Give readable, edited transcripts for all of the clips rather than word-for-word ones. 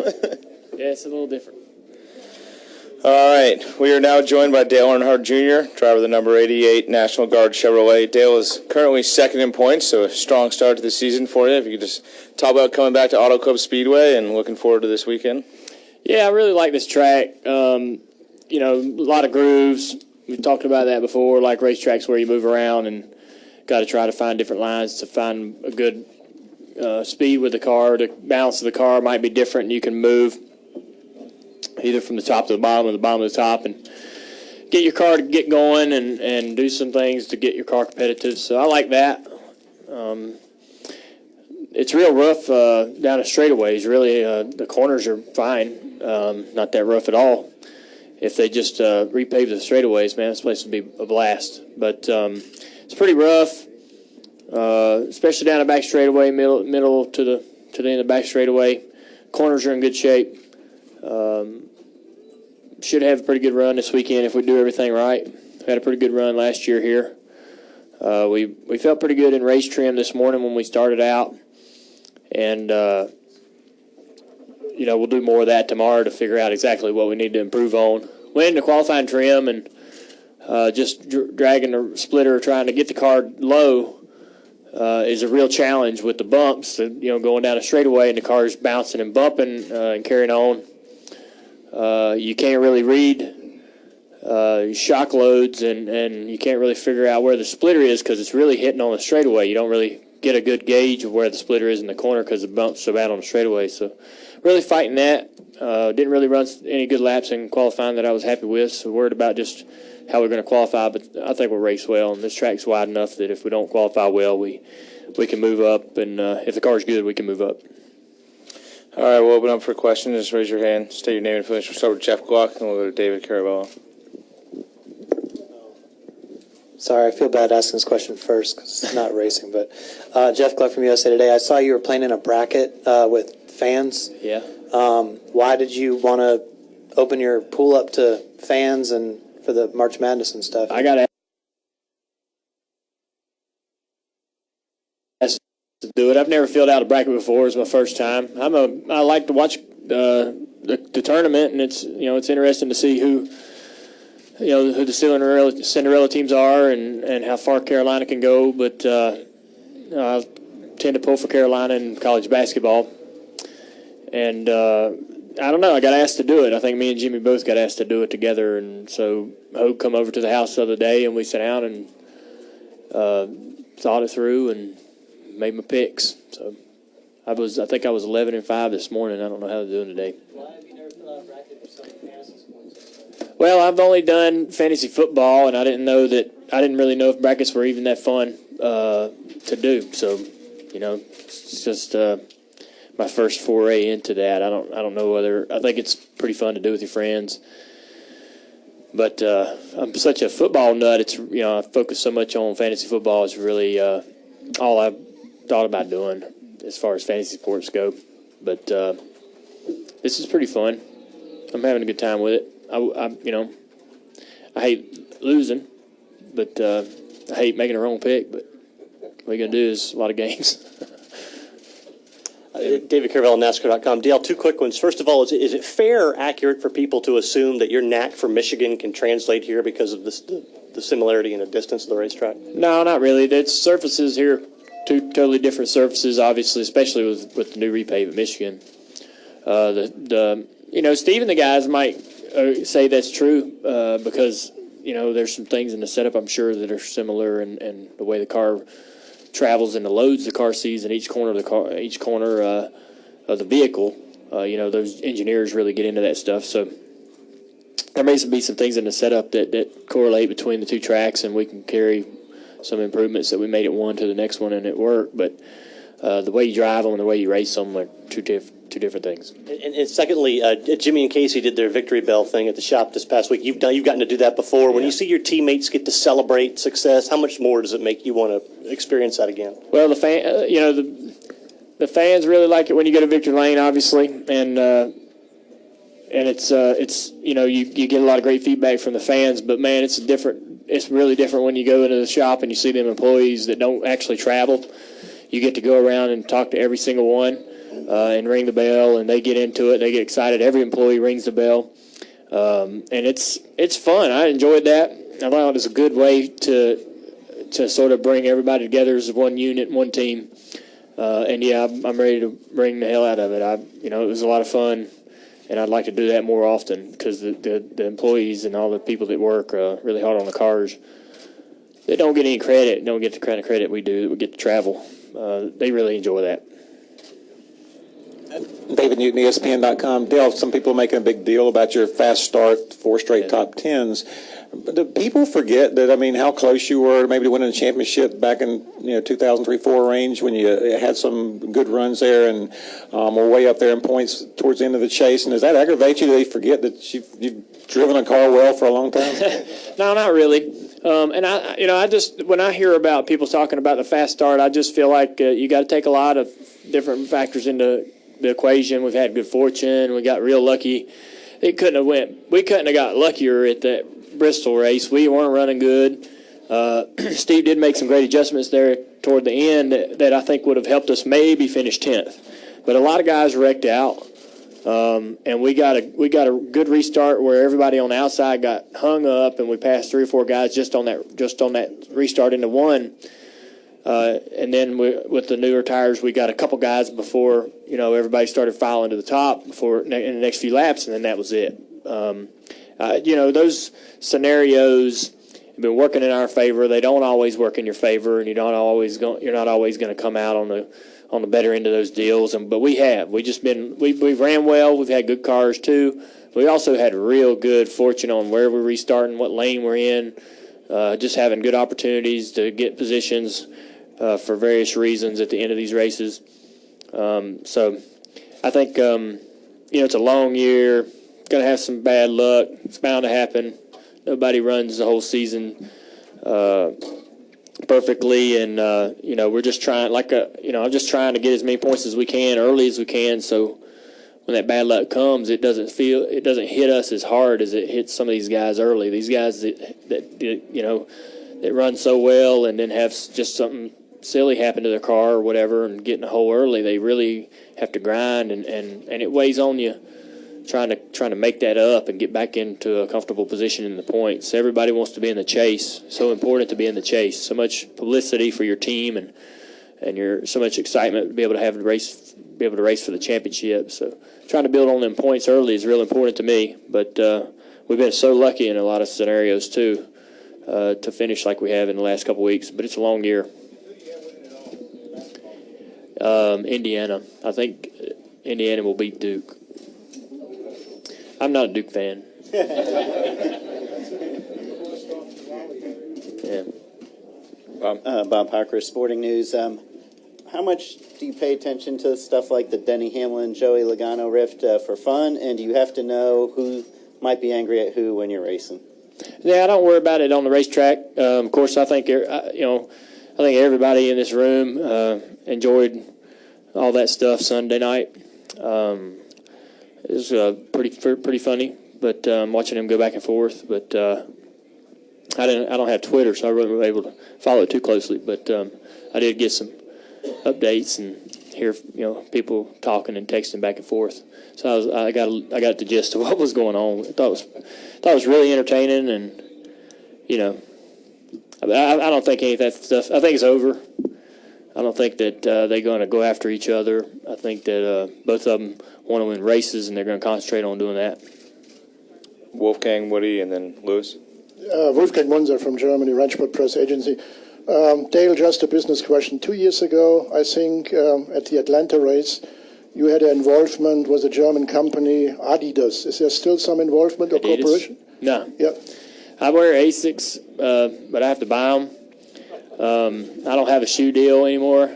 Yeah, it's a little different. All right, we are now joined by Dale Earnhardt Jr., driver of the number 88 National Guard Chevrolet. Dale is currently second in points, so a strong start to the season for you. If you could just talk about coming back to Auto Club Speedway and looking forward to this weekend. Yeah, I really like this track. A lot of grooves. We've talked about that before, like racetracks where you move around and got to try to find different lines to find a good speed with the car. The balance of the car might be different, and you can move either from the top to the bottom or the bottom to the top and get your car to get going and do some things to get your car competitive. So I like that. It's real rough down the straightaways. Really, the corners are fine, not that rough at all. If they just repave the straightaways, man, this place would be a blast. But it's pretty rough, especially down the back straightaway, middle to the end of the back straightaway. Corners are in good shape. Should have a pretty good run this weekend if we do everything right. We had a pretty good run last year here. We felt pretty good in race trim this morning when we started out. And, we'll do more of that tomorrow to figure out exactly what we need to improve on. Went into qualifying trim and just dragging the splitter, trying to get the car low is a real challenge with the bumps. Going down a straightaway and the car's bouncing and bumping and carrying on. You can't really read shock loads and you can't really figure out where the splitter is because it's really hitting on the straightaway. You don't really get a good gauge of where the splitter is in the corner because the bump's so bad on the straightaway. So really fighting that. Didn't really run any good laps in qualifying that I was happy with. So worried about just how we're going to qualify. But I think we'll race well. And this track's wide enough that if we don't qualify well, we can move up. And if the car's good, we can move up. All right, we'll open up for questions. Just raise your hand, state your name and affiliation. We'll start with Jeff Glock, and we'll go to David Carabello. Sorry, I feel bad asking this question first because it's not racing. But Jeff Glock from USA Today. I saw you were playing in a bracket with fans. Yeah. Why did you want to open your pool up to fans and for the March Madness and stuff? I got asked to do it. I've never filled out a bracket before. It's my first time. I like to watch the tournament, and it's interesting to see who the Cinderella teams are and how far Carolina can go. But I tend to pull for Carolina in college basketball. And I don't know. I got asked to do it. I think me and Jimmy both got asked to do it together. And so Hogue come over to the house the other day, and we sat down and thought it through and made my picks. So I think I was 11-5 this morning. I don't know how they're doing today. Why have you never filled out a bracket for some fantasy sports? Well, I've only done fantasy football, and I didn't really know if brackets were even that fun to do. So, it's just my first foray into that. I don't know whether I think it's pretty fun to do with your friends. But I'm such a football nut. It's I focus so much on fantasy football. It's really all I've thought about doing as far as fantasy sports go. But this is pretty fun. I'm having a good time with it. I hate losing, but I hate making a wrong pick. But what you're gonna do is a lot of games. David Carabello, NASCAR.com. Dale, two quick ones. First of all, is it fair or accurate for people to assume that your knack for Michigan can translate here because of the similarity and the distance of the racetrack? No, not really. It's surfaces here, two totally different surfaces, obviously, especially with the new repave at Michigan. Steve and the guys might say that's true because, there's some things in the setup, I'm sure, that are similar and the way the car travels and the loads the car sees in each corner of the vehicle. Those engineers really get into that stuff. So there may be some things in the setup that correlate between the two tracks, and we can carry some improvements that we made at one to the next one, and it worked. But the way you drive them and the way you race them are two different things. And secondly, Jimmy and Casey did their victory bell thing at the shop this past week. You've gotten to do that before. Yeah. When you see your teammates get to celebrate success, how much more does it make you want to experience that again? Well, the fans really like it when you go to victory lane, obviously, and it's you get a lot of great feedback from the fans. But man, it's really different when you go into the shop and you see them employees that don't actually travel. You get to go around and talk to every single one. and ring the bell, and they get into it. They get excited. Every employee rings the bell, and it's fun. I enjoyed that. I thought it was a good way to sort of bring everybody together as one unit, one team. And yeah, I'm ready to bring the hell out of it. It was a lot of fun, and I'd like to do that more often because the employees and all the people that work really hard on the cars, they don't get any credit. Don't get the kind of credit we do. We get to travel. They really enjoy that. David Newton, ESPN.com. Dale, some people are making a big deal about your fast start, 4 straight top tens. But do people forget that, how close you were maybe to winning the championship back in 2003-4 range when you had some good runs there and were way up there in points towards the end of the chase? And does that aggravate you? Do they forget that you've driven a car well for a long time? No, not really. And I just, when I hear about people talking about the fast start, I just feel like you got to take a lot of different factors into the equation. We've had good fortune. We got real lucky. We couldn't have got luckier at that Bristol race. We weren't running good. Steve did make some great adjustments there toward the end that I think would have helped us maybe finish 10th. But a lot of guys wrecked out. And we got a good restart where everybody on the outside got hung up, and we passed 3 or 4 guys just on that restart into one. And then with the newer tires, we got a couple guys before everybody started filing to the top in the next few laps, and then that was it. Those scenarios have been working in our favor. They don't always work in your favor, and you're not always going to come out on the better end of those deals. But we have. We've ran well. We've had good cars too. We also had real good fortune on where we're restarting, what lane we're in, just having good opportunities to get positions for various reasons at the end of these races. So I think, it's a long year. Going to have some bad luck. It's bound to happen. Nobody runs the whole season perfectly, and we're just trying. I'm just trying to get as many points as we can, early as we can. So when that bad luck comes, it doesn't hit us as hard as it hits some of these guys early. These guys that run so well and then have just something silly happen to their car or whatever and get in a hole early, they really have to grind, and it weighs on you. Trying to make that up and get back into a comfortable position in the points. Everybody wants to be in the chase. So important to be in the chase. So much publicity for your team, and you're so much excitement to be able to race for the championship. So trying to build on them points early is real important to me. But we've been so lucky in a lot of scenarios too to finish like we have in the last couple weeks. But it's a long year. Indiana. I think Indiana will beat Duke. I'm not a Duke fan. Yeah. Bob Parker, Sporting News. How much do you pay attention to stuff like the Denny Hamlin, Joey Logano rift for fun? And do you have to know who might be angry at who when you're racing? Yeah, I don't worry about it on the racetrack. Of course, I think everybody in this room enjoyed all that stuff Sunday night. It was pretty funny, but watching them go back and forth. But I don't have Twitter, so I wasn't able to follow it too closely. But I did get some updates and hear people talking and texting back and forth. So I got the gist of what was going on. I thought it was really entertaining, and I don't think any of that stuff. I think it's over. I don't think that they're going to go after each other. I think that both of them want to win races, and they're going to concentrate on doing that. Wolfgang, Woody, and then Lewis. Wolfgang Munzer from Germany, Rennsport Press Agency. Dale, just a business question. 2 years ago, I think, at the Atlanta race, you had an involvement with a German company, Adidas. Is there still some involvement or Adidas? cooperation? No. Yep. I wear Asics, but I have to buy them. I don't have a shoe deal anymore.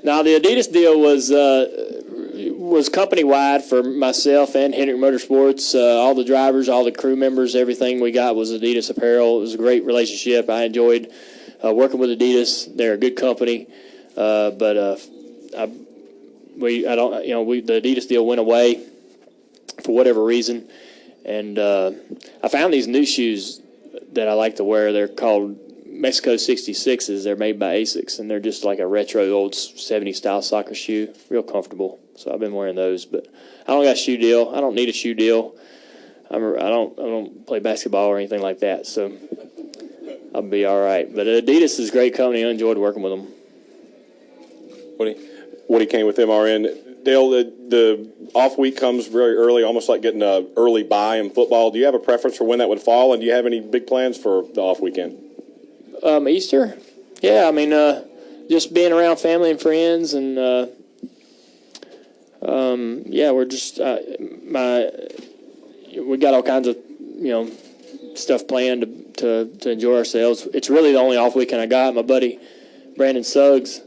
Now, the Adidas deal was company-wide for myself and Hendrick Motorsports. All the drivers, all the crew members, everything we got was Adidas apparel. It was a great relationship. I enjoyed working with Adidas. They're a good company, but the Adidas deal went away for whatever reason, and I found these new shoes that I like to wear. They're called Mexico 66s. They're made by Asics, and they're just like a retro old 70s style soccer shoe. Real comfortable. So I've been wearing those, but I don't got a shoe deal. I don't need a shoe deal. I don't play basketball or anything like that, so I'll be all right. But Adidas is a great company. I enjoyed working with them. Woody Kane with MRN. Dale, the off week comes very early, almost like getting an early bye in football. Do you have a preference for when that would fall, and do you have any big plans for the off weekend? Easter? Yeah, I mean, just being around family and friends, and yeah, we're just we got all kinds of stuff planned to enjoy ourselves. It's really the only off weekend I got. My buddy Brandon Suggs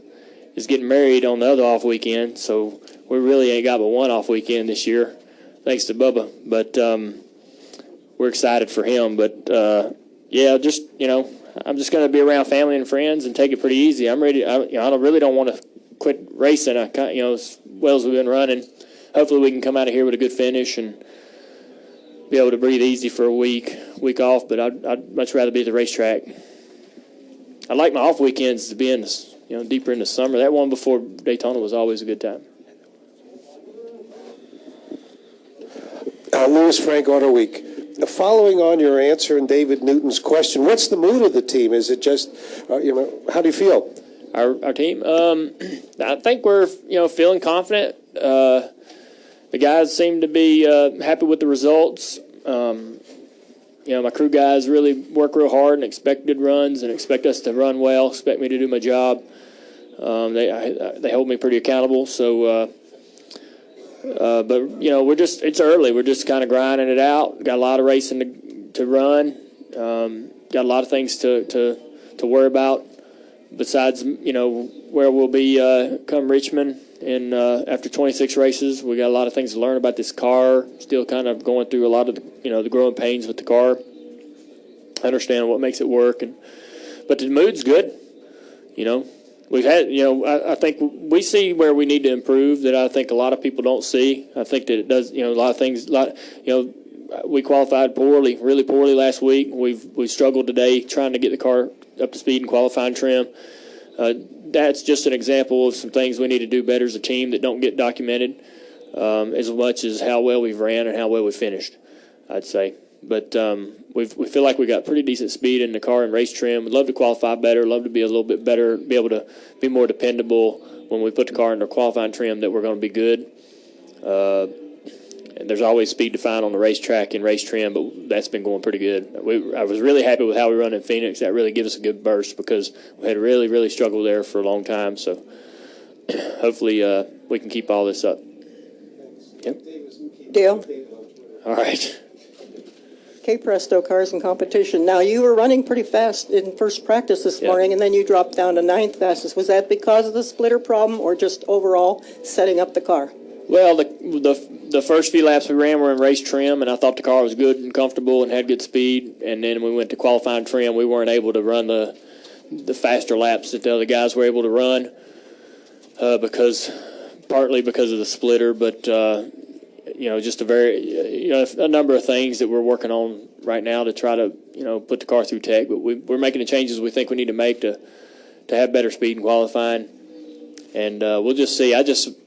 is getting married on the other off weekend, so we really ain't got but one off weekend this year, thanks to Bubba. But we're excited for him. But yeah, just I'm just going to be around family and friends and take it pretty easy. I'm ready. I really don't want to quit racing. As well as we've been running, hopefully we can come out of here with a good finish and be able to breathe easy for a week off. But I'd much rather be at the racetrack. I like my off weekends to be in this, deeper in the summer. That one before Daytona was always a good time. Lewis Frank Auto Week. Following on your answer and David Newton's question, what's the mood of the team? Is it just, how do you feel? Our team, I think we're feeling confident. The guys seem to be happy with the results. My crew guys really work real hard and expect good runs and expect us to run well. Expect me to do my job. They hold me pretty accountable. So, but it's early. We're just kind of grinding it out. Got a lot of racing to run. Got a lot of things to worry about. Besides, where we'll be come Richmond, and after 26 races, we got a lot of things to learn about this car. Still kind of going through a lot of the growing pains with the car. Understand what makes it work, but the mood's good. We've had I think we see where we need to improve that I think a lot of people don't see. I think that it does a lot of things. We qualified really poorly last week. We've struggled today trying to get the car up to speed and qualifying trim. That's just an example of some things we need to do better as a team that don't get documented as much as how well we've ran and how well we finished, I'd say. But we feel like we got pretty decent speed in the car and race trim. We'd love to qualify better, love to be a little bit better, be able to be more dependable when we put the car into qualifying trim that we're going to be good. And there's always speed to find on the racetrack and race trim, but that's been going pretty good. I was really happy with how we run in Phoenix. That really gave us a good burst because we had really, really struggled there for a long time. So hopefully we can keep all this up. Yep. Dale, All right. K Presto Cars and Competition. Now, you were running pretty fast in first practice this Yeah. morning, and then you dropped down to ninth fastest. Was that because of the splitter problem or just overall setting up the car? Well, the first few laps we ran were in race trim, and I thought the car was good and comfortable and had good speed. And then we went to qualifying trim. We weren't able to run the faster laps that the other guys were able to run partly because of the splitter, but just a number of things that we're working on right now to try to put the car through tech. But we're making the changes we think we need to make to have better speed in qualifying. And we'll just see.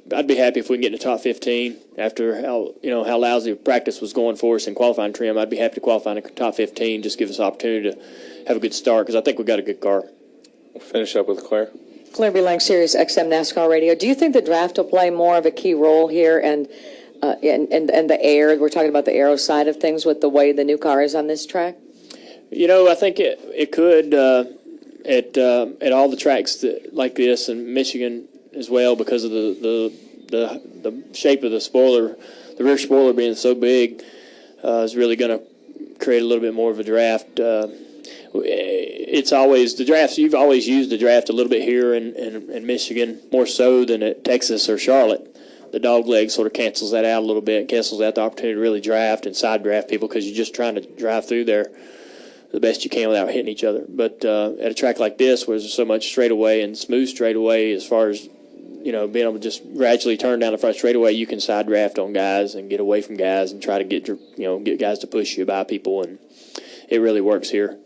I'd be happy if we can get in the top 15 after how lousy practice was going for us in qualifying trim. I'd be happy to qualify in the top 15. Just give us an opportunity to have a good start because I think we've got a good car. We'll finish up with Claire. Claire B. Lang, Sirius XM NASCAR Radio. Do you think the draft will play more of a key role here and the air? We're talking about the aero side of things with the way the new car is on this track. I think it could at all the tracks like this in Michigan as well because of the shape of the spoiler, the rear spoiler being so big is really going to create a little bit more of a draft. It's always the drafts. You've always used the draft a little bit here in Michigan, more so than at Texas or Charlotte. The dog leg sort of cancels that out a little bit, cancels out the opportunity to really draft and side draft people because you're just trying to drive through there the best you can without hitting each other. But at a track like this where there's so much straightaway and smooth straightaway as far as being able to just gradually turn down the front straightaway, you can side draft on guys and get away from guys and try to get guys to push you by people, and it really works here.